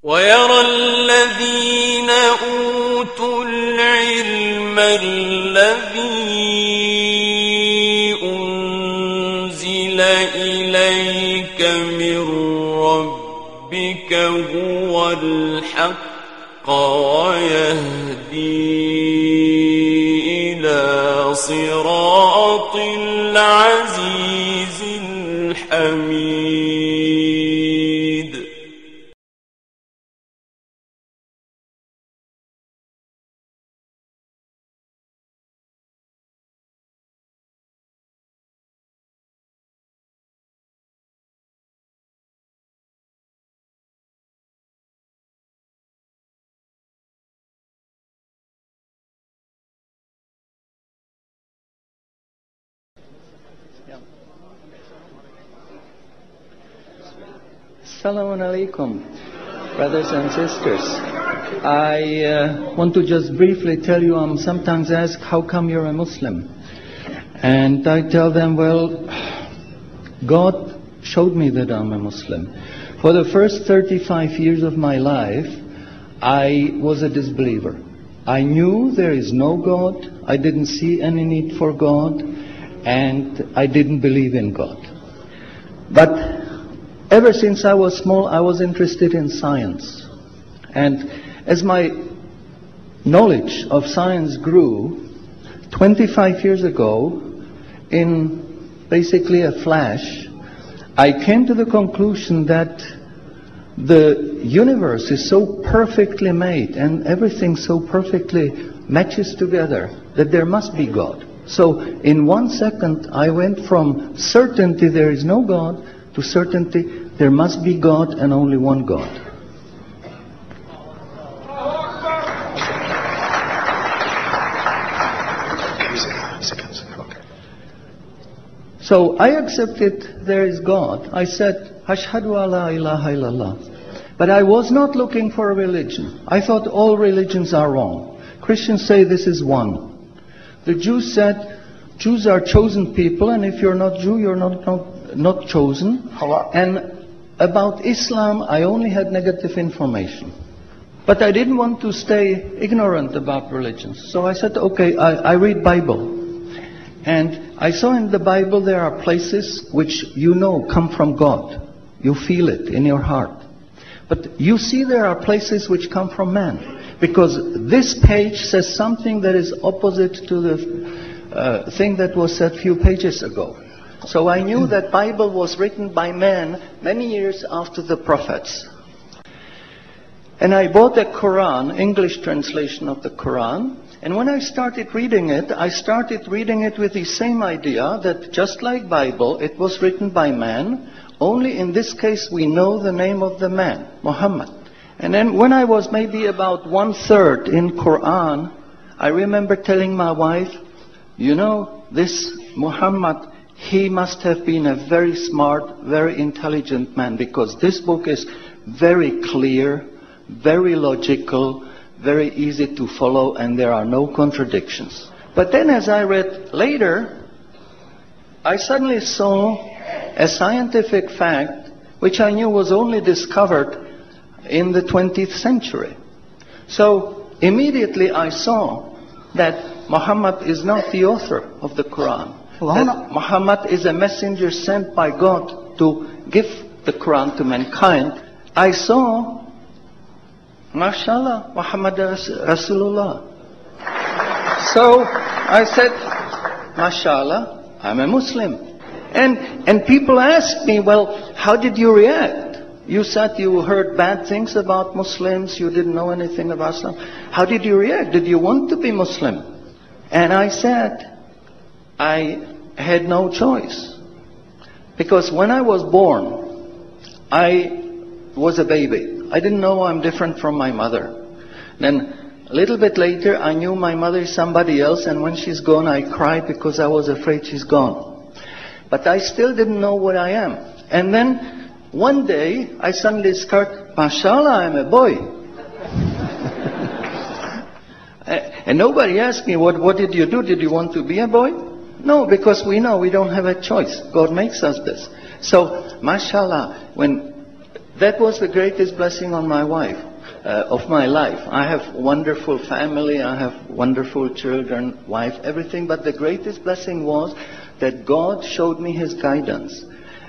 ويرى الذين أوتوا العلم الذي أنزل إليك من ربك هو الحق ويهدي إلى صراط العزيز الحميد. Assalamu alaikum, brothers and sisters. I want to just briefly tell you, I'm sometimes asked, how come you're a Muslim? And I tell them, well, God showed me that I'm a Muslim. For the first 35 years of my life, I was a disbeliever. I knew there is no God, I didn't see any need for God, and I didn't believe in God. But ever since I was small, I was interested in science. And as my knowledge of science grew, 25 years ago, in basically a flash, I came to the conclusion that the universe is so perfectly made and everything so perfectly matches together that there must be God. So in 1 second, I went from certainty there is no God to certainty there must be God and only one God. So I accepted there is God. I said, Ashhadu alla ilaha illallah. But I was not looking for a religion. I thought all religions are wrong. Christians say this is one. The Jews said, Jews are chosen people, and if you're not Jew, you're not chosen. And about Islam, I only had negative information. But I didn't want to stay ignorant about religions. So I said, okay, I read Bible. And I saw in the Bible there are places which you know come from God. You feel it in your heart. But you see there are places which come from man. Because this page says something that is opposite to the thing that was said a few pages ago. So I knew that Bible was written by man many years after the prophets. And I bought a Quran, English translation of the Quran. And when I started reading it with the same idea that just like Bible, it was written by man. Only in this case we know the name of the man, Muhammad. And then when I was maybe about 1/3 in Quran, I remember telling my wife, you know, this Muhammad, he must have been a very smart, very intelligent man, because this book is very clear, very logical, very easy to follow, and there are no contradictions. But then as I read later, I suddenly saw a scientific fact which I knew was only discovered in the 20th century. So immediately I saw that Muhammad is not the author of the Quran. That Muhammad is a messenger sent by God to give the Quran to mankind. I saw, mashallah, Muhammad Rasulullah. So I said, mashallah, I'm a Muslim. And people asked me, well, how did you react? You said you heard bad things about Muslims, you didn't know anything about Islam. How did you react? Did you want to be Muslim? And I said, I had no choice. Because when I was born, I was a baby. I didn't know I'm different from my mother. Then a little bit later, I knew my mother is somebody else, and when she's gone, I cried because I was afraid she's gone. But I still didn't know what I am. And then one day, I suddenly start, mashallah, I'm a boy. And nobody asked me, what did you do? Did you want to be a boy? No, because we know we don't have a choice. God makes us this. So, mashallah, when That was the greatest blessing on my wife, of my life. I have wonderful family, I have wonderful children, wife, everything. But the greatest blessing was that God showed me His guidance.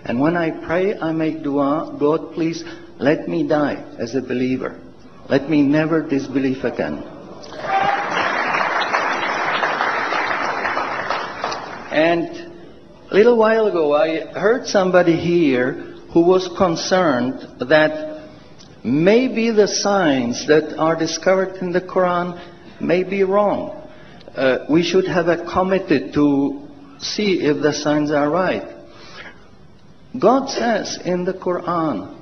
And when I pray, I make dua, God, please let me die as a believer. Let me never disbelieve again. And a little while ago, I heard somebody here who was concerned that maybe the signs that are discovered in the Quran may be wrong. We should have a committee to see if the signs are right. God says in the Quran,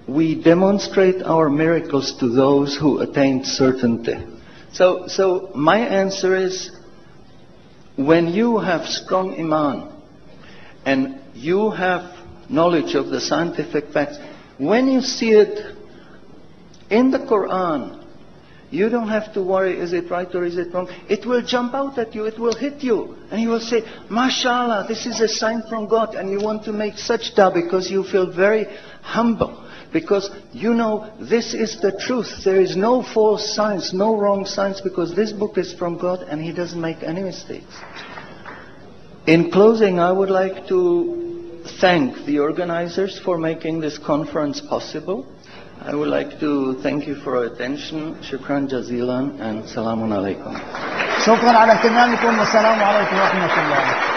we demonstrate our miracles to those who attain certainty. So my answer is, when you have strong iman and you have knowledge of the scientific facts, when you see it in the Quran, you don't have to worry, is it right or is it wrong? It will jump out at you, it will hit you. And you will say, MashaAllah, this is a sign from God. And you want to make sajda because you feel very humble. Because you know this is the truth. There is no false signs, no wrong signs, because this book is from God and He doesn't make any mistakes. In closing, I would like to thank the organizers for making this conference possible. I would like to thank you for your attention. Shukran jazilan and salamun alaikum. شكرا على اهتمامكم والسلام عليكم ورحمة الله.